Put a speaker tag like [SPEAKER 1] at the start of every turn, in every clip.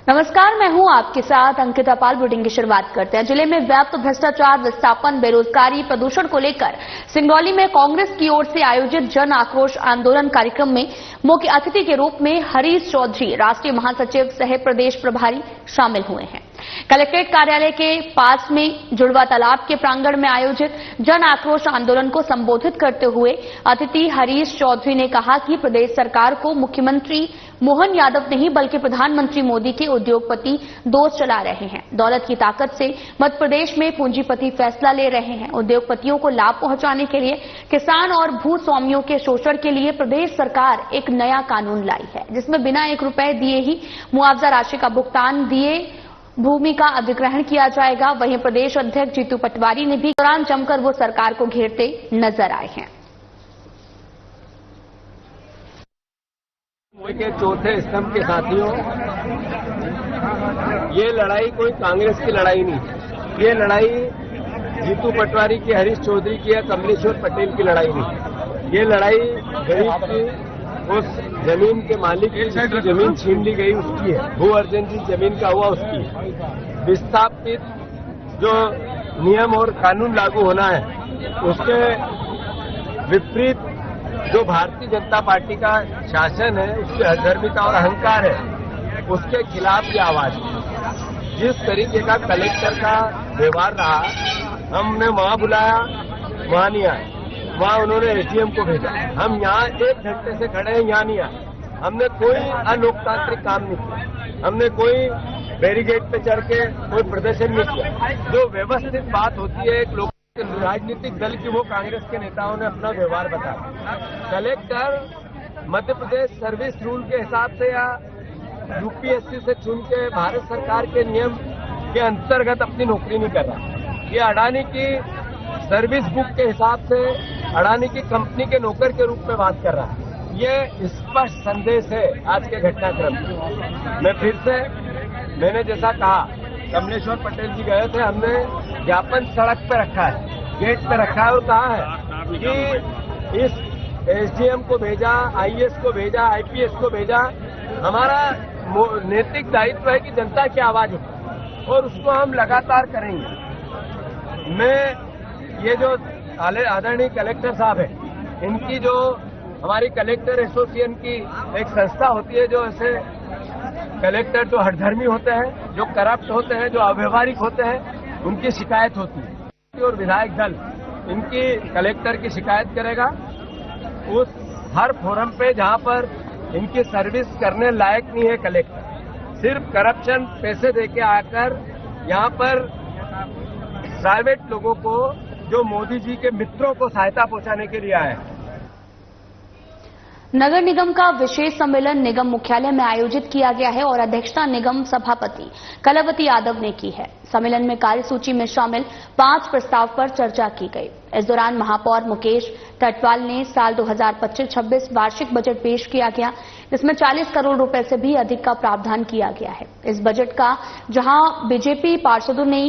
[SPEAKER 1] नमस्कार, मैं हूं आपके साथ अंकिता पाल। बुलेटिन की शुरुआत करते हैं। जिले में व्याप्त भ्रष्टाचार, विस्थापन, बेरोजगारी, प्रदूषण को लेकर सिंगरौली में कांग्रेस की ओर से आयोजित जन आक्रोश आंदोलन कार्यक्रम में मुख्य अतिथि के रूप में हरीश चौधरी, राष्ट्रीय महासचिव सह प्रदेश प्रभारी, शामिल हुए हैं। कलेक्ट्रेट कार्यालय के पास में जुड़वा तालाब के प्रांगण में आयोजित जन आक्रोश आंदोलन को संबोधित करते हुए अतिथि हरीश चौधरी ने कहा कि प्रदेश सरकार को मुख्यमंत्री मोहन यादव नहीं बल्कि प्रधानमंत्री मोदी के उद्योगपति दोस्त चला रहे हैं। दौलत की ताकत से मध्य प्रदेश में पूंजीपति फैसला ले रहे हैं। उद्योगपतियों को लाभ पहुंचाने के लिए किसान और भूस्वामियों के शोषण के लिए प्रदेश सरकार एक नया कानून लाई है, जिसमें बिना 1 रुपए दिए ही मुआवजा राशि का भुगतान दिए भूमि का अधिग्रहण किया जाएगा। वहीं प्रदेश अध्यक्ष जीतू पटवारी ने भी दौरान जमकर वो सरकार को घेरते नजर आए हैं।
[SPEAKER 2] के चौथे स्तंभ के साथियों, ये लड़ाई कोई कांग्रेस की लड़ाई नहीं, ये लड़ाई जीतू पटवारी की, हरीश चौधरी की या कमलेश्वर पटेल की लड़ाई नहीं। ये लड़ाई गरीब की, उस जमीन के मालिक की जिसकी जमीन छीन ली गई उसकी है, भू अर्जन जिस जमीन का हुआ उसकी है। विस्थापित जो नियम और कानून लागू होना है उसके विपरीत जो भारतीय जनता पार्टी का शासन है, उसकी अधर्मिता और अहंकार है, उसके खिलाफ ये आवाज है। जिस तरीके का कलेक्टर का व्यवहार रहा, हमने वहां बुलाया, वहां नहीं आए, वहां उन्होंने एसडीएम को भेजा। हम यहाँ 1 घंटे से खड़े हैं, यहाँ नहीं आए। हमने कोई अलोकतांत्रिक काम नहीं किया, हमने कोई बैरिकेड पे चढ़ के कोई प्रदर्शन नहीं किया। जो व्यवस्थित बात होती है एक राजनीतिक दल की, वो कांग्रेस के नेताओं ने अपना व्यवहार बताया। Collector Madhya Pradesh service rule के हिसाब से या यूपीएससी से चुन के भारत सरकार के नियम के अंतर्गत अपनी नौकरी नहीं कर रहा। ये अडानी की सर्विस बुक के हिसाब से अडानी की कंपनी के नौकर के रूप में बात कर रहा है। ये स्पष्ट संदेश है आज के घटनाक्रम में। मैं फिर से, मैंने जैसा कहा, कमलेश्वर पटेल जी गए थे, हमने ज्ञापन सड़क पे रखा है, गेट पे रखा है और कहा है कि इस एसडीएम को भेजा, आईएएस को भेजा, आईपीएस को भेजा। हमारा नैतिक दायित्व है कि जनता की आवाज उठाए और उसको हम लगातार करेंगे। मैं ये जो आदरणीय कलेक्टर साहब है, इनकी जो हमारी कलेक्टर एसोसिएशन की एक संस्था होती है, जो ऐसे कलेक्टर जो हठधर्मी होते हैं, जो करप्ट होते हैं, जो अव्यवहारिक होते हैं, उनकी शिकायत होती है और विधायक दल इनकी कलेक्टर की शिकायत करेगा उस हर फोरम पे जहां पर इनकी सर्विस करने लायक नहीं है कलेक्टर। सिर्फ करप्शन, पैसे देके आकर यहां पर प्राइवेट लोगों को, जो मोदी जी के मित्रों को सहायता पहुंचाने के लिए आए हैं।
[SPEAKER 1] नगर निगम का विशेष सम्मेलन निगम मुख्यालय में आयोजित किया गया है और अध्यक्षता निगम सभापति कलावती यादव ने की है। सम्मेलन में कार्यसूची में शामिल 5 प्रस्ताव पर चर्चा की गई। इस दौरान महापौर मुकेश टटवाल ने साल 2025-26 वार्षिक बजट पेश किया गया, जिसमें 40 करोड़ रुपए से भी अधिक का प्रावधान किया गया है। इस बजट का जहां बीजेपी पार्षदों ने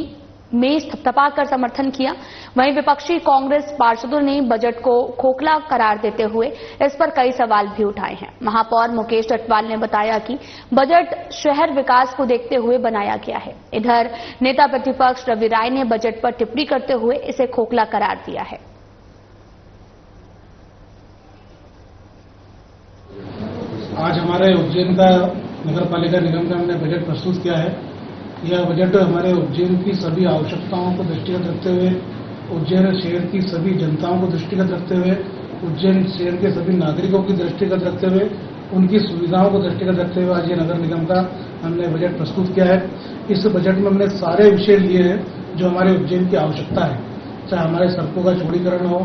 [SPEAKER 1] मेज थपथपाकर समर्थन किया, वहीं विपक्षी कांग्रेस पार्षदों ने बजट को खोखला करार देते हुए इस पर कई सवाल भी उठाए हैं। महापौर मुकेश टटवाल ने बताया कि बजट शहर विकास को देखते हुए बनाया गया है। इधर नेता प्रतिपक्ष रवि राय ने बजट पर टिप्पणी करते हुए इसे खोखला करार दिया है।
[SPEAKER 3] आज हमारे उज्जैन का नगर पालिका निगम का हमने बजट प्रस्तुत किया है। यह बजट हमारे उज्जैन की सभी आवश्यकताओं को दृष्टिगत रखते हुए, उज्जैन शहर की सभी जनताओं को दृष्टिगत रखते हुए, उज्जैन शहर के सभी नागरिकों की दृष्टिगत रखते हुए, उनकी सुविधाओं को दृष्टिगत रखते हुए आज ये नगर निगम का हमने बजट प्रस्तुत किया है। इस बजट में हमने सारे विषय लिए हैं जो हमारे उज्जैन की आवश्यकता है, चाहे हमारे सड़कों का चौड़ीकरण हो,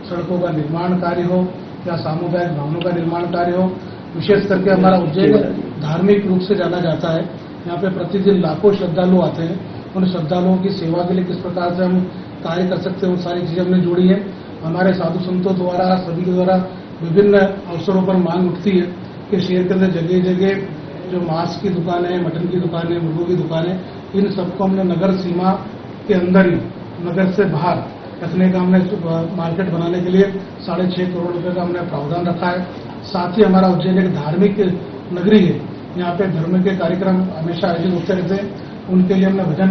[SPEAKER 3] सड़कों का निर्माण कार्य हो या सामुदायिक भवनों का निर्माण कार्य हो। विशेष करके हमारा उज्जैन धार्मिक रूप से जाना जाता है। यहाँ पे प्रतिदिन लाखों श्रद्धालु आते हैं। उन श्रद्धालुओं की सेवा के लिए किस प्रकार से हम कार्य कर सकते हैं, वो सारी चीजें हमने जोड़ी है। हमारे साधु संतों द्वारा, सभी के द्वारा विभिन्न अवसरों पर मांग उठती है कि शहर के अंदर जगह जगह जो मांस की दुकानें, मटन की दुकानें, मुर्गों की दुकानें, इन सबको हमने नगर सीमा के अंदर ही, नगर से बाहर रखने का हमने मार्केट बनाने के लिए 6.5 करोड़ रुपए का हमने प्रावधान रखा है। साथ ही हमारा उज्जैन एक धार्मिक नगरी है। यहाँ पे धर्म के कार्यक्रम हमेशा आयोजित होते रहते हैं। उनके लिए हमने भजन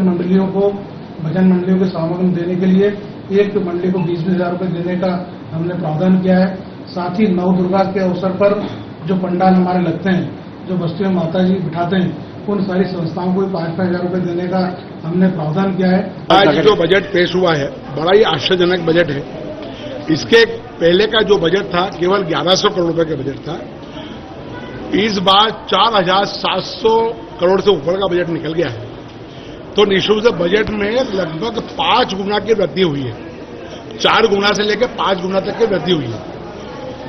[SPEAKER 3] मंडलियों के समागम देने के लिए एक मंडली को 20,000 रुपये देने का हमने प्रावधान किया है। साथ ही नव दुर्गा के अवसर पर जो पंडाल हमारे लगते हैं, जो बस्तियों में माता जी बिठाते हैं, उन सारी संस्थाओं को 5,000 रुपये देने का हमने प्रावधान किया है।
[SPEAKER 4] आज जो बजट पेश हुआ है बड़ा ही आश्चर्यजनक बजट है। इसके पहले का जो बजट था केवल 1100 करोड़ रुपए का बजट था। इस बार 4,700 करोड़ से ऊपर का बजट निकल गया है। तो निःशुल्क से बजट में लगभग 5 गुना की वृद्धि हुई है। 4 गुना से लेकर 5 गुना तक की वृद्धि हुई है।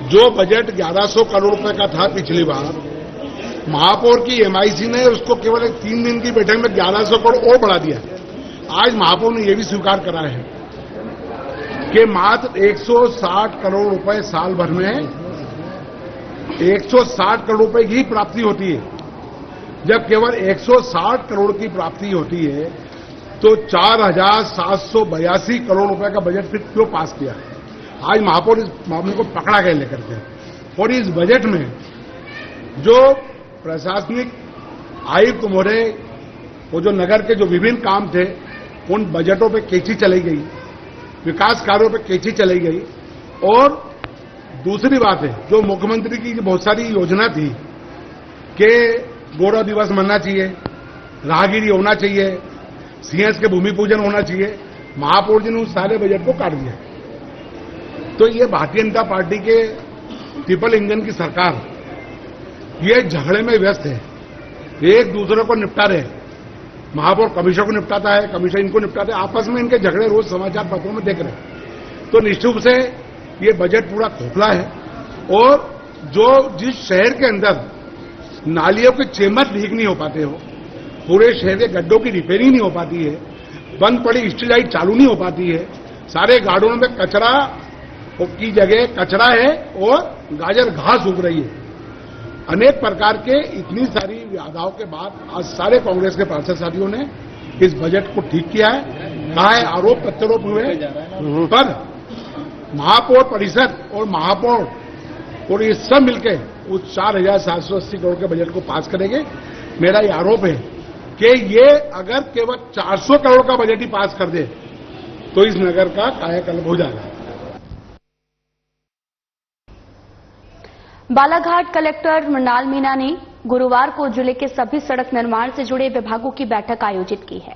[SPEAKER 4] जो बजट 1100 करोड़ रुपए का था पिछली बार, महापौर की एमआईसी ने उसको केवल 3 दिन की बैठक में 1100 करोड़ और बढ़ा दिया। आज महापौर ने यह भी स्वीकार करा है कि मात्र 160 करोड़ रुपए साल भर में 160 करोड़ रुपए की प्राप्ति होती है। जब केवल 160 करोड़ की प्राप्ति होती है तो 4,782 करोड़ रुपए का बजट फिर क्यों पास किया? आज महापौर इस मामले को पकड़ा गए लेकर के, और इस बजट में जो प्रशासनिक आयुक्त महोदय वो जो नगर के जो विभिन्न काम थे उन बजटों पे कैंची चलाई गई, विकास कार्यों पे कैंची चलाई गई। और दूसरी बात है, जो मुख्यमंत्री की बहुत सारी योजना थी कि गौरव दिवस मनाना चाहिए, राहगिरी होना चाहिए, सीएस के भूमि पूजन होना चाहिए, महापौर जी ने उस सारे बजट को काट दिया। तो ये भारतीय जनता पार्टी के ट्रिपल इंजन की सरकार ये झगड़े में व्यस्त है, एक दूसरे को निपटा रहे। महापौर कमिश्नर को निपटाता है, कमिश्नर इनको निपटाता है, आपस में इनके झगड़े रोज समाचार पत्रों में देख रहे हैं। तो निश्चित रूप से ये बजट पूरा खोखला है। और जो जिस शहर के अंदर नालियों के चेम्बर लीक नहीं हो पाते हो, पूरे शहर के गड्ढों की रिपेयरिंग नहीं हो पाती है, बंद पड़ी स्ट्रीट लाइट चालू नहीं हो पाती है, सारे गार्डनों में कचरा की जगह कचरा है और गाजर घास उग रही है। अनेक प्रकार के इतनी सारी बाधाओं के बाद आज सारे कांग्रेस के पार्षद साथियों ने इस बजट को ठीक किया है। कहा है आरोप प्रत्यारोप हुए, पर महापौर परिषद और महापौर और ये सब मिलकर उस 4,780 करोड़ के बजट को पास करेंगे। मेरा ये आरोप है कि ये अगर केवल 400 करोड़ का बजट ही पास कर दे तो इस नगर का कायाकल्प हो जाएगा।
[SPEAKER 1] बालाघाट कलेक्टर मृणाल मीणा ने गुरुवार को जिले के सभी सड़क निर्माण से जुड़े विभागों की बैठक आयोजित की है।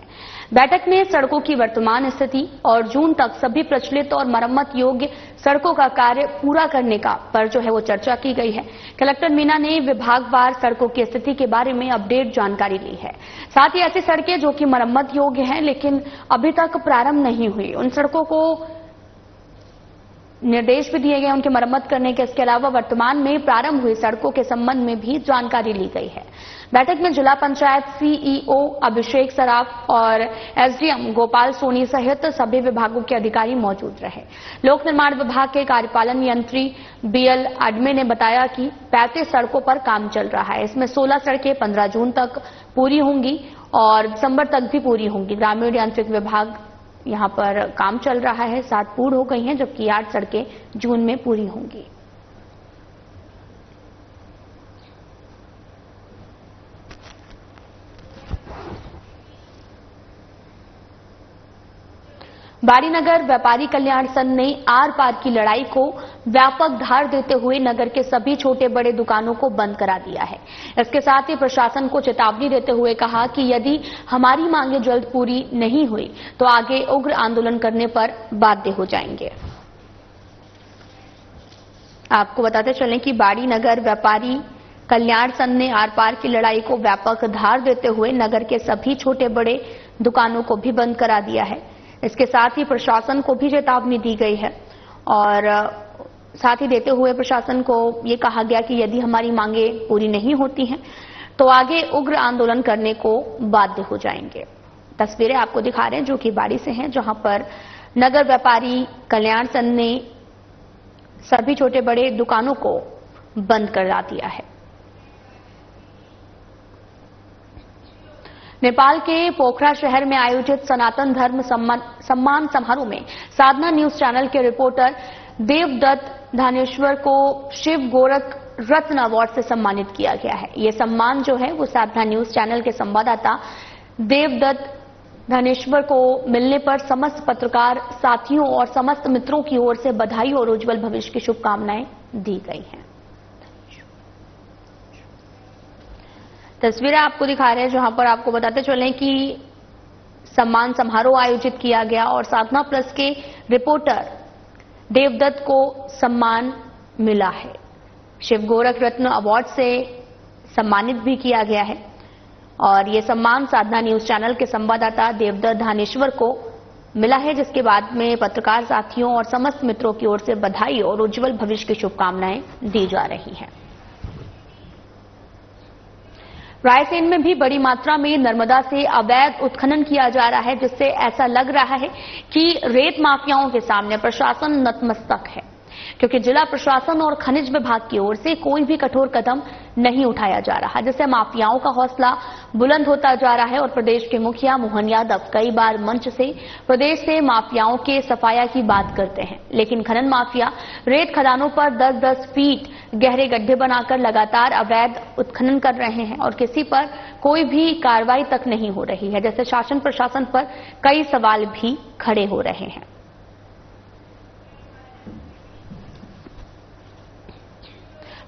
[SPEAKER 1] बैठक में सड़कों की वर्तमान स्थिति और जून तक सभी प्रचलित और मरम्मत योग्य सड़कों का कार्य पूरा करने का पर वो चर्चा की गई है। कलेक्टर मीणा ने विभागवार सड़कों की स्थिति के बारे में अपडेट जानकारी ली है। साथ ही ऐसी सड़कें जो कि मरम्मत योग्य हैं लेकिन अभी तक प्रारंभ नहीं हुई, उन सड़कों को निर्देश भी दिए गए उनकी मरम्मत करने के। इसके अलावा वर्तमान में प्रारंभ हुई सड़कों के संबंध में भी जानकारी ली गई है। बैठक में जिला पंचायत सीईओ अभिषेक सराफ और एसडीएम गोपाल सोनी सहित सभी विभागों के अधिकारी मौजूद रहे। लोक निर्माण विभाग के कार्यपालन यंत्री बीएल अडमे ने बताया कि 35 सड़कों पर काम चल रहा है। इसमें 16 सड़कें 15 जून तक पूरी होंगी और दिसंबर तक भी पूरी होंगी। ग्रामीण यांत्रिक विभाग यहां पर काम चल रहा है, 7 पूर्ण हो गई हैं जबकि 8 सड़कें जून में पूरी होंगी। बाड़ीनगर व्यापारी कल्याण संघ ने आर पार की लड़ाई को व्यापक धार देते हुए नगर के सभी छोटे बड़े दुकानों को बंद करा दिया है। इसके साथ ही प्रशासन को चेतावनी देते हुए कहा कि यदि हमारी मांगे जल्द पूरी नहीं हुई तो आगे उग्र आंदोलन करने पर बाध्य हो जाएंगे। आपको बताते चलें कि बाड़ीनगर व्यापारी कल्याण संघ ने आर पार की लड़ाई को व्यापक धार देते हुए नगर के सभी छोटे बड़े दुकानों को भी बंद करा दिया है। इसके साथ ही प्रशासन को भी चेतावनी दी गई है और साथ ही देते हुए प्रशासन को ये कहा गया कि यदि हमारी मांगे पूरी नहीं होती हैं तो आगे उग्र आंदोलन करने को बाध्य हो जाएंगे। तस्वीरें आपको दिखा रहे हैं जो कि बाड़ी से हैं, जहां पर नगर व्यापारी कल्याण संघ ने सभी छोटे बड़े दुकानों को बंद करा दिया है। नेपाल के पोखरा शहर में आयोजित सनातन धर्म सम्मान समारोह में साधना न्यूज चैनल के रिपोर्टर देवदत्त धानेश्वर को शिव गोरख रत्न अवार्ड से सम्मानित किया गया है। ये सम्मान जो है वो साधना न्यूज चैनल के संवाददाता देवदत्त धनेश्वर को मिलने पर समस्त पत्रकार साथियों और समस्त मित्रों की ओर से बधाई और उज्जवल भविष्य की शुभकामनाएं दी गई हैं। तस्वीरें आपको दिखा रहे हैं जहां पर आपको बताते चलें कि सम्मान समारोह आयोजित किया गया और साधना प्लस के रिपोर्टर देवदत्त को सम्मान मिला है। शिव गोरख रत्न अवार्ड से सम्मानित भी किया गया है और ये सम्मान साधना न्यूज चैनल के संवाददाता देवदत्त धानेश्वर को मिला है, जिसके बाद में पत्रकार साथियों और समस्त मित्रों की ओर से बधाई और उज्जवल भविष्य की शुभकामनाएं दी जा रही हैं। रायसेन में भी बड़ी मात्रा में नर्मदा से अवैध उत्खनन किया जा रहा है, जिससे ऐसा लग रहा है कि रेत माफियाओं के सामने प्रशासन नतमस्तक है, क्योंकि जिला प्रशासन और खनिज विभाग की ओर से कोई भी कठोर कदम नहीं उठाया जा रहा, जिससे माफियाओं का हौसला बुलंद होता जा रहा है। और प्रदेश के मुखिया मोहन यादव कई बार मंच से प्रदेश से माफियाओं के सफाया की बात करते हैं, लेकिन खनन माफिया रेत खदानों पर 10-10 फीट गहरे गड्ढे बनाकर लगातार अवैध उत्खनन कर रहे हैं और किसी पर कोई भी कार्रवाई तक नहीं हो रही है, जैसे शासन प्रशासन पर कई सवाल भी खड़े हो रहे हैं।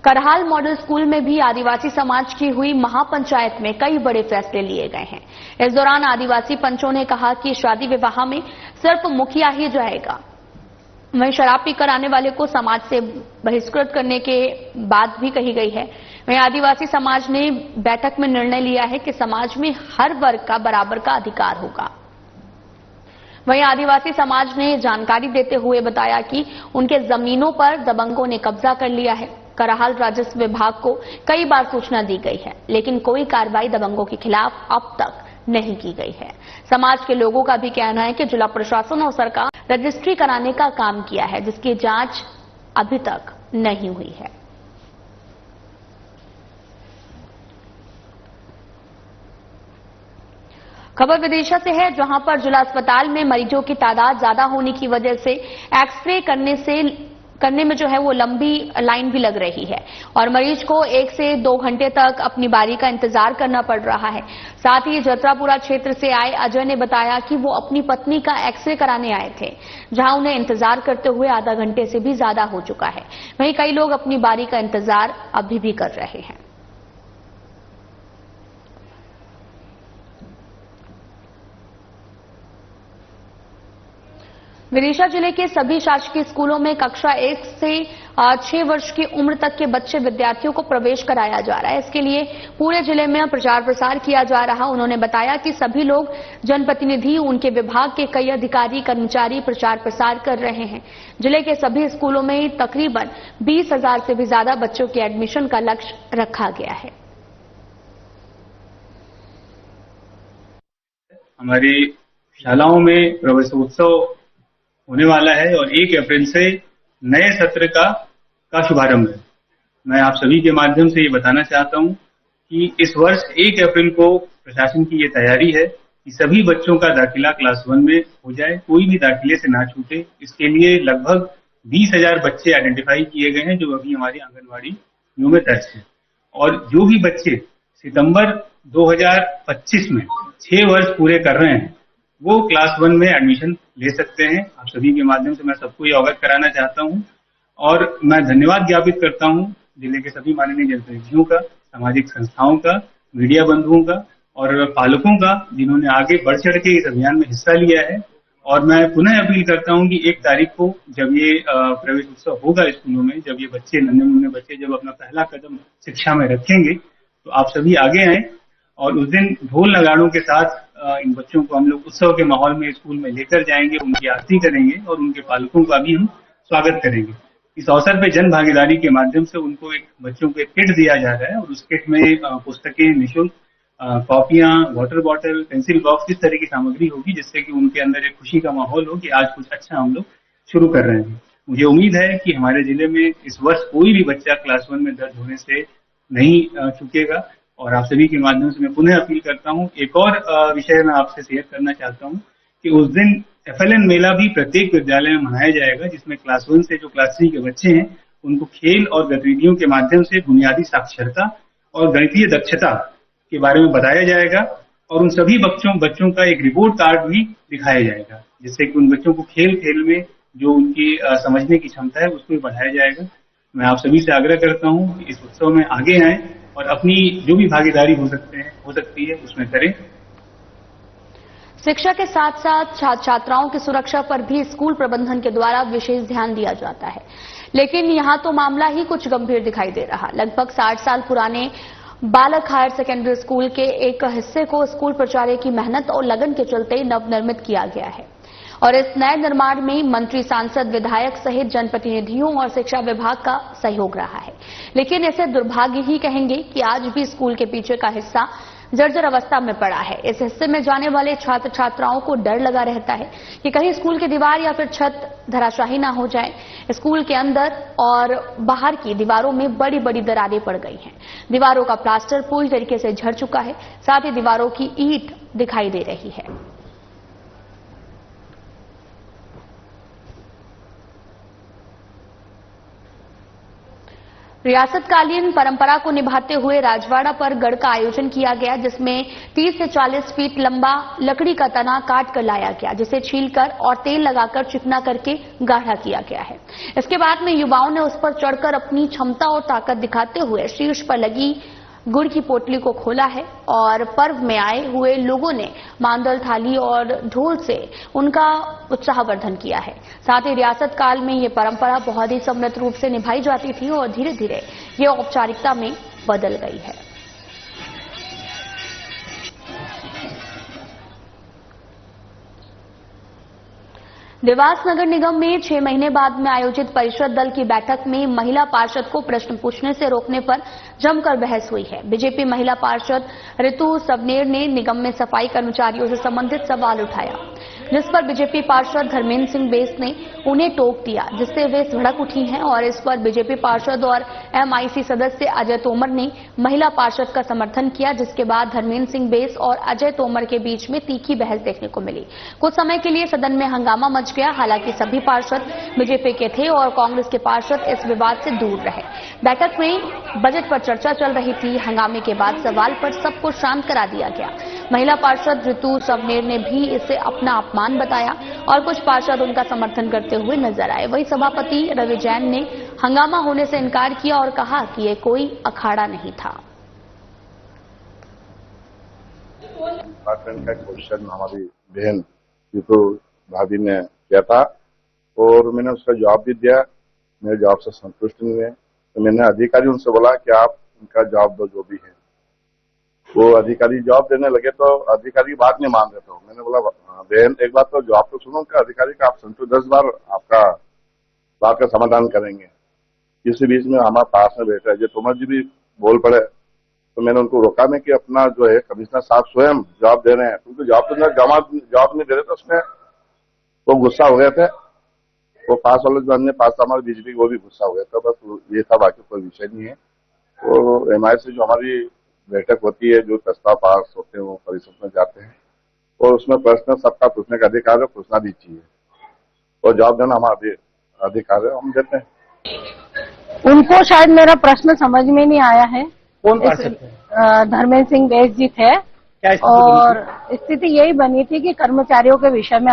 [SPEAKER 1] करहाल मॉडल स्कूल में भी आदिवासी समाज की हुई महापंचायत में कई बड़े फैसले लिए गए हैं। इस दौरान आदिवासी पंचों ने कहा कि शादी विवाह में सिर्फ मुखिया ही जाएगा। वहीं शराब पीकर आने वाले को समाज से बहिष्कृत करने के बात भी कही गई है। वहीं आदिवासी समाज ने बैठक में निर्णय लिया है कि समाज में हर वर्ग का बराबर का अधिकार होगा। वहीं आदिवासी समाज ने जानकारी देते हुए बताया कि उनके जमीनों पर दबंगों ने कब्जा कर लिया है। करहाल राजस्व विभाग को कई बार सूचना दी गई है, लेकिन कोई कार्रवाई दबंगों के खिलाफ अब तक नहीं की गई है। समाज के लोगों का भी कहना है कि जिला प्रशासन और सरकार रजिस्ट्री कराने का काम किया है, जिसकी जांच अभी तक नहीं हुई है। खबर विदिशा से है, जहां पर जिला अस्पताल में मरीजों की तादाद ज्यादा होने की वजह से एक्सरे करने में जो है वो लंबी लाइन भी लग रही है और मरीज को 1 से 2 घंटे तक अपनी बारी का इंतजार करना पड़ रहा है। साथ ही जत्रापुरा क्षेत्र से आए अजय ने बताया कि वो अपनी पत्नी का एक्सरे कराने आए थे, जहां उन्हें इंतजार करते हुए आधा घंटे से भी ज्यादा हो चुका है। वहीं कई लोग अपनी बारी का इंतजार अभी भी कर रहे हैं। विदिशा जिले के सभी शासकीय स्कूलों में कक्षा 1 से 6 वर्ष की उम्र तक के बच्चे विद्यार्थियों को प्रवेश कराया जा रहा है। इसके लिए पूरे जिले में प्रचार प्रसार किया जा रहा। उन्होंने बताया कि सभी लोग, जनप्रतिनिधि, उनके विभाग के कई अधिकारी कर्मचारी प्रचार प्रसार कर रहे हैं। जिले के सभी स्कूलों में तकरीबन 20,000 से भी ज्यादा बच्चों के एडमिशन का लक्ष्य रखा गया है।
[SPEAKER 5] हमारी शालाओं में प्रवेशोत्सव होने वाला है और 1 अप्रैल से नए सत्र का शुभारंभ है। मैं आप सभी के माध्यम से ये बताना चाहता हूं कि इस वर्ष 1 अप्रैल को प्रशासन की ये तैयारी है कि सभी बच्चों का दाखिला क्लास 1 में हो जाए, कोई भी दाखिले से ना छूटे। इसके लिए लगभग 20,000 बच्चे आइडेंटिफाई किए गए हैं, जो अभी हमारी आंगनवाड़ियों में दर्ज है। और जो भी बच्चे सितंबर 2025 में 6 वर्ष पूरे कर रहे हैं, वो क्लास 1 में एडमिशन ले सकते हैं। आप सभी के माध्यम से मैं सबको ये अवगत कराना चाहता हूं और मैं धन्यवाद ज्ञापित करता हूं जिले के सभी माननीय जनप्रतिनिधियों का, सामाजिक संस्थाओं का, मीडिया बंधुओं का और पालकों का, जिन्होंने आगे बढ़ चढ़ के इस अभियान में हिस्सा लिया है। और मैं पुनः अपील करता हूं कि 1 तारीख को जब ये प्रवेश उत्सव होगा स्कूलों में, जब ये बच्चे, नन्हे मुन्ने बच्चे जब अपना पहला कदम शिक्षा में रखेंगे, तो आप सभी आगे आए और उस दिन ढोल नगाड़ों के साथ इन बच्चों को हम लोग उत्सव के माहौल में स्कूल में लेकर जाएंगे, उनकी आरती करेंगे और उनके पालकों का भी हम स्वागत करेंगे। इस अवसर पे जन भागीदारी के माध्यम से उनको बच्चों को एक किट दिया जा रहा है और उस किट में पुस्तकें निःशुल्क, कॉपियां, वाटर बॉटल, पेंसिल बॉक्स, इस तरह की सामग्री होगी, जिससे कि उनके अंदर एक खुशी का माहौल हो कि आज कुछ अच्छा हम लोग शुरू कर रहे हैं। मुझे उम्मीद है कि हमारे जिले में इस वर्ष कोई भी बच्चा क्लास 1 में दर्ज होने से नहीं चूकेगा। और आप सभी के माध्यम से मैं पुनः अपील करता हूं, एक और विषय मैं आपसे शेयर करना चाहता हूं कि उस दिन FLN मेला भी प्रत्येक विद्यालय में मनाया जाएगा, जिसमें क्लास 1 से जो क्लास 3 के बच्चे हैं उनको खेल और गतिविधियों के माध्यम से बुनियादी साक्षरता और गणितीय दक्षता के बारे में बताया जाएगा और उन सभी बच्चों का एक रिपोर्ट कार्ड भी दिखाया जाएगा, जिससे कि उन बच्चों को खेल खेल में जो उनकी समझने की क्षमता है उसको भी बढ़ाया जाएगा। मैं आप सभी से आग्रह करता हूं कि इस उत्सव में आगे आएं और अपनी जो भी भागीदारी हो सकती है उसमें करें।
[SPEAKER 1] शिक्षा के साथ साथ छात्राओं की सुरक्षा पर भी स्कूल प्रबंधन के द्वारा विशेष ध्यान दिया जाता है, लेकिन यहां तो मामला ही कुछ गंभीर दिखाई दे रहा। लगभग 60 साल पुराने बालक हायर सेकेंडरी स्कूल के एक हिस्से को स्कूल प्राचार्य की मेहनत और लगन के चलते नवनिर्मित किया गया है और इस नए निर्माण में मंत्री, सांसद, विधायक सहित जनप्रतिनिधियों और शिक्षा विभाग का सहयोग रहा है। लेकिन इसे दुर्भाग्य ही कहेंगे कि आज भी स्कूल के पीछे का हिस्सा जर्जर अवस्था में पड़ा है। इस हिस्से में जाने वाले छात्र छात्राओं को डर लगा रहता है कि कहीं स्कूल की दीवार या फिर छत धराशाही ना हो जाए। स्कूल के अंदर और बाहर की दीवारों में बड़ी बड़ी दरारें पड़ गई हैं। दीवारों का प्लास्टर पूरी तरीके से झड़ चुका है, साथ ही दीवारों की ईंट दिखाई दे रही है। रियासतकालीन परंपरा को निभाते हुए राजवाड़ा पर गढ़ का आयोजन किया गया, जिसमें 30 से 40 फीट लंबा लकड़ी का तना काट कर लाया गया, जिसे छीलकर और तेल लगाकर चिकना करके गाढ़ा किया गया है। इसके बाद में युवाओं ने उस पर चढ़कर अपनी क्षमता और ताकत दिखाते हुए शीर्ष पर लगी गुड़ की पोटली को खोला है और पर्व में आए हुए लोगों ने मांदल, थाली और ढोल से उनका उत्साहवर्धन किया है। साथ ही रियासत काल में ये परंपरा बहुत ही समृद्ध रूप से निभाई जाती थी और धीरे धीरे ये औपचारिकता में बदल गई है। देवास नगर निगम में 6 महीने बाद में आयोजित परिषद दल की बैठक में महिला पार्षद को प्रश्न पूछने से रोकने पर जमकर बहस हुई है। बीजेपी महिला पार्षद ऋतु सबनेर ने निगम में सफाई कर्मचारियों से संबंधित सवाल उठाया, जिस पर बीजेपी पार्षद धर्मेंद्र सिंह बेस ने उन्हें टोक दिया, जिससे वे भड़क उठी हैं और इस पर बीजेपी पार्षद और एमआईसी सदस्य अजय तोमर ने महिला पार्षद का समर्थन किया, जिसके बाद धर्मेंद्र सिंह बेस और अजय तोमर के बीच में तीखी बहस देखने को मिली। कुछ समय के लिए सदन में हंगामा मच गया। हालांकि सभी पार्षद बीजेपी के थे और कांग्रेस के पार्षद इस विवाद से दूर रहे। बैठक में बजट पर चर्चा चल रही थी। हंगामे के बाद सवाल पर सबको शांत करा दिया गया। महिला पार्षद ऋतु सबनेर ने भी इसे अपना अपमान बताया और कुछ पार्षद उनका समर्थन करते हुए नजर आए। वहीं सभापति रवि जैन ने हंगामा होने से इनकार किया और कहा कि ये कोई अखाड़ा नहीं था।
[SPEAKER 6] डिपार्टमेंट का क्वेश्चन हमारी बहन ऋतु भाभी ने किया था और मैंने उसका जवाब भी दिया। मेरे जवाब से संतुष्ट नहीं हुए तो मैंने अधिकारी उनसे बोला कि आप उनका जवाब दो जो भी है। वो अधिकारी जवाब देने लगे तो अधिकारी की बात नहीं मान रहे। तो मैंने बोला बहन एक बात तो जवाब तो सुनो उनका, अधिकारी का आप संतुष्ट 10 बार आपका बात का समाधान करेंगे। इसी बीच में हमारे पास में बैठे जो तोमर जी भी बोल पड़े तो मैंने उनको रोका नहीं कि अपना जो है कमिश्नर साहब स्वयं जवाब दे रहे हैं, क्योंकि जवाब नहीं दे रहे थे। उसमें वो गुस्सा हो गए थे। वो पास वाले जो अन्य पास हमारे बीजेपी वो भी गुस्सा हो गया था। बस ये था, बाकी कोई विषय नहीं है। तो एमआई से जो हमारी बैठक होती है, जो प्रस्ताव पास होते हैं वो परिषद में जाते हैं और उसमें प्रश्न सबका पूछने का अधिकार है, पूछना भी चाहिए और जवाब देना हमारा अधिकार है, हम देते हैं।
[SPEAKER 7] उनको शायद मेरा प्रश्न समझ में नहीं आया है।
[SPEAKER 8] कौन पार्षद थे?
[SPEAKER 7] धर्मेंद्र सिंह बेस जी थे। और स्थिति यही बनी थी कि कर्मचारियों के विषय में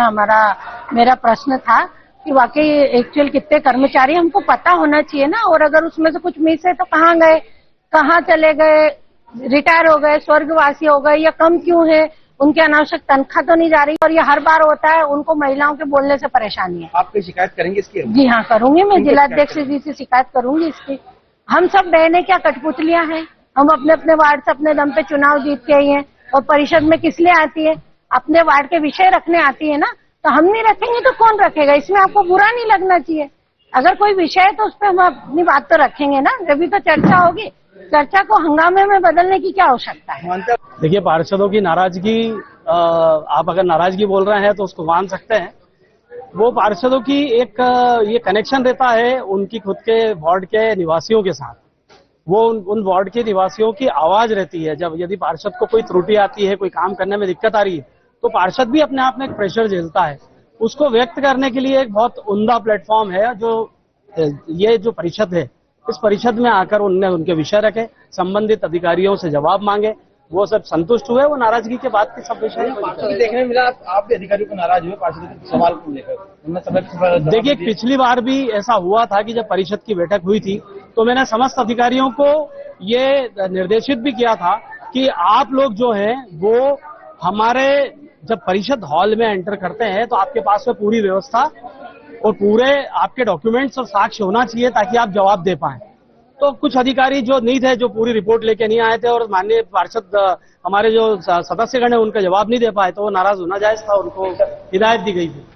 [SPEAKER 7] मेरा प्रश्न था कि वाकई एक्चुअल कितने कर्मचारी हमको पता होना चाहिए ना, और अगर उसमें से कुछ मिस है तो कहाँ गए, कहाँ चले गए, रिटायर हो गए, स्वर्गवासी हो गए या कम क्यों है, उनकी अनावश्यक तनख्वाह तो नहीं जा रही। और ये हर बार होता है, उनको महिलाओं के बोलने से परेशानी है।
[SPEAKER 8] आप कोई शिकायत करेंगे इसकी? जी
[SPEAKER 7] हाँ करूंगी, मैं जिलाध्यक्ष जी से शिकायत करूंगी इसकी। हम सब बहने क्या कठपुतलियां हैं? हम अपने अपने वार्ड से अपने दम पे चुनाव जीत के आई हैं और परिषद में किस लिए आती है? अपने वार्ड के विषय रखने आती है ना। तो हम नहीं रखेंगे तो कौन रखेगा? इसमें आपको बुरा नहीं लगना चाहिए। अगर कोई विषय है तो उस पर हम अपनी बात तो रखेंगे ना, जब तो चर्चा होगी। चर्चा को हंगामे में बदलने की क्या आवश्यकता है?
[SPEAKER 9] देखिए, पार्षदों की नाराजगी, आप अगर नाराजगी बोल रहे हैं तो उसको मान सकते हैं। वो पार्षदों की एक ये कनेक्शन रहता है उनकी खुद के वार्ड के निवासियों के साथ। वो उन वार्ड के निवासियों की आवाज रहती है। जब यदि पार्षद को कोई त्रुटि आती है, कोई काम करने में दिक्कत आ रही है, तो पार्षद भी अपने आप में एक प्रेशर झेलता है। उसको व्यक्त करने के लिए एक बहुत उम्दा प्लेटफॉर्म है जो ये जो परिषद है, इस परिषद में आकर उनने उनके विषय रखे, संबंधित अधिकारियों से जवाब मांगे, वो सब संतुष्ट हुए। वो नाराजगी के बाद के सब विषय
[SPEAKER 8] देखने में मिला आप भी अधिकारियों को नाराज हुए पार्षदों के सवाल को लेकर।
[SPEAKER 9] देखिए, पिछली बार भी ऐसा हुआ था कि जब परिषद की बैठक हुई थी तो मैंने समस्त अधिकारियों को ये निर्देशित भी किया था कि आप लोग जो हैं वो हमारे जब परिषद हॉल में एंटर करते हैं तो आपके पास में पूरी व्यवस्था और पूरे आपके डॉक्यूमेंट्स और साक्ष्य होना चाहिए ताकि आप जवाब दे पाएं। तो कुछ अधिकारी जो नहीं थे, जो पूरी रिपोर्ट लेके नहीं आए थे और माननीय पार्षद हमारे जो सदस्यगण है उनका जवाब नहीं दे पाए, तो वो नाराज होना जायज था, उनको हिदायत दी गई थी।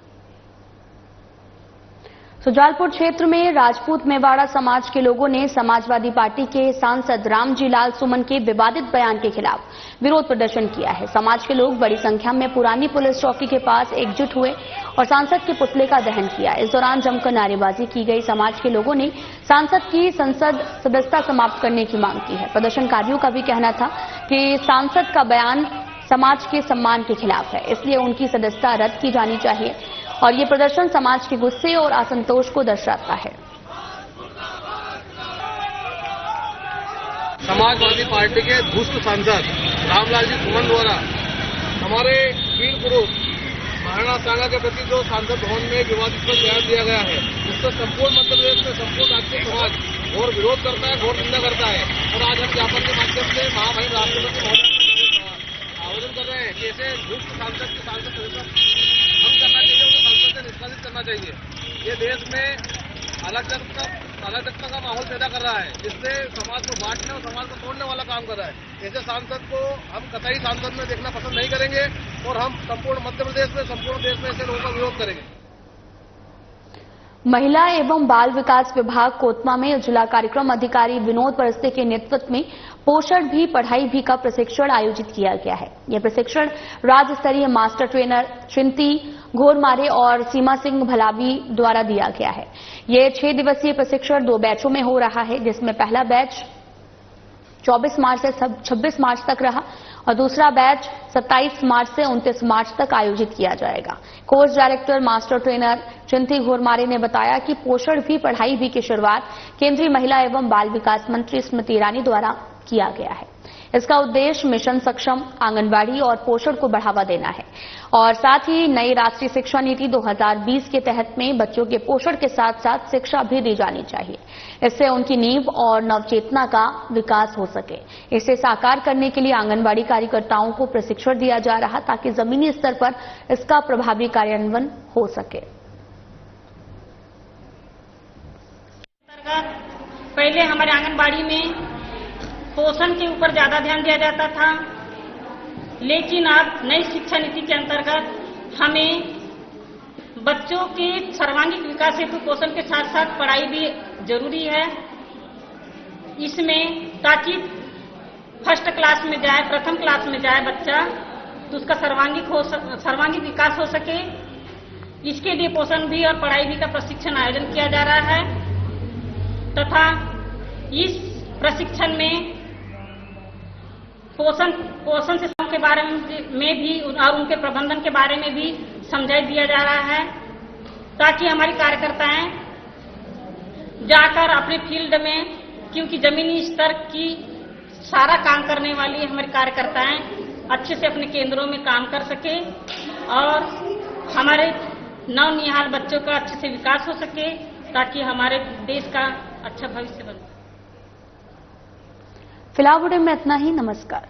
[SPEAKER 1] सुजालपुर क्षेत्र में राजपूत मेवाड़ा समाज के लोगों ने समाजवादी पार्टी के सांसद रामजी लाल सुमन के विवादित बयान के खिलाफ विरोध प्रदर्शन किया है। समाज के लोग बड़ी संख्या में पुरानी पुलिस चौकी के पास एकजुट हुए और सांसद के पुतले का दहन किया। इस दौरान जमकर नारेबाजी की गई। समाज के लोगों ने सांसद की संसद सदस्यता समाप्त करने की मांग की है। प्रदर्शनकारियों का भी कहना था कि सांसद का बयान समाज के सम्मान के खिलाफ है, इसलिए उनकी सदस्यता रद्द की जानी चाहिए और ये प्रदर्शन समाज के गुस्से और असंतोष को दर्शाता है।
[SPEAKER 10] समाजवादी पार्टी के दुष्ट सांसद रामलाल जी सुमन द्वारा हमारे वीर पुरुष महाराणा सांगा के प्रति जो सांसद भवन में विवादित बयान दिया गया है, उससे संपूर्ण मध्य प्रदेश में संपूर्ण राजपूत समाज घोर विरोध करता है, घोर निंदा करता है। और आज हम ज्ञापन के माध्यम से महामहिम राष्ट्रपति महोदय आवेदन कर रहे हैं कि ऐसे दुष्ट सांसद की सांसद हम करना चाहिए, उन्हें संसद से निष्कासित करना चाहिए। ये देश में अराजकता का माहौल पैदा कर रहा है, जिससे समाज को बांटने और समाज को तोड़ने वाला काम कर रहा है। ऐसे सांसद को हम कतई सांसद में देखना पसंद नहीं करेंगे और हम संपूर्ण मध्य प्रदेश में, संपूर्ण देश में ऐसे लोगों का विरोध करेंगे।
[SPEAKER 1] महिला एवं बाल विकास विभाग कोतमा में जिला कार्यक्रम अधिकारी विनोद परस्ते के नेतृत्व में पोषण भी पढ़ाई भी का प्रशिक्षण आयोजित किया गया है। यह प्रशिक्षण राज्य स्तरीय मास्टर ट्रेनर चिंती घोरमारे और सीमा सिंह भलावी द्वारा दिया गया है। यह 6 दिवसीय प्रशिक्षण 2 बैचों में हो रहा है, जिसमें पहला बैच 24 मार्च से 26 मार्च तक रहा और दूसरा बैच 27 मार्च से 29 मार्च तक आयोजित किया जाएगा। Course director master trainer Chinti Ghormare ने बताया कि पोषण भी पढ़ाई भी की शुरुआत केंद्रीय महिला एवं बाल विकास मंत्री स्मृति ईरानी द्वारा किया गया है। इसका उद्देश्य मिशन सक्षम आंगनबाड़ी और पोषण को बढ़ावा देना है और साथ ही नई राष्ट्रीय शिक्षा नीति 2020 के तहत में बच्चों के पोषण के साथ साथ शिक्षा भी दी जानी चाहिए। इससे उनकी नींव और नवचेतना का विकास हो सके। इसे साकार करने के लिए आंगनबाड़ी कार्यकर्ताओं को प्रशिक्षण दिया जा रहा ताकि जमीनी स्तर पर इसका प्रभावी कार्यान्वयन हो सके।
[SPEAKER 11] पहले हमारे आंगनबाड़ी में पोषण के ऊपर ज्यादा ध्यान दिया जाता था, लेकिन अब नई शिक्षा नीति के अंतर्गत हमें बच्चों के सर्वांगीण विकास हेतु पोषण के साथ साथ पढ़ाई भी जरूरी है। इसमें ताकि फर्स्ट क्लास में जाए, प्रथम क्लास में जाए बच्चा, तो उसका सर्वांगीण विकास हो सके। इसके लिए पोषण भी और पढ़ाई भी का प्रशिक्षण आयोजन किया जा रहा है तथा इस प्रशिक्षण में पोषण से के बारे में भी और उनके प्रबंधन के बारे में भी समझाई दिया जा रहा है ताकि हमारी कार्यकर्ताएं जाकर अपने फील्ड में, क्योंकि जमीनी स्तर की सारा काम करने वाली हमारी कार्यकर्ताएं अच्छे से अपने केंद्रों में काम कर सके और हमारे नवनिहाल बच्चों का अच्छे से विकास हो सके ताकि हमारे देश का अच्छा भविष्य बने।
[SPEAKER 1] फिलहाल बुलेटिन में इतना ही। नमस्कार।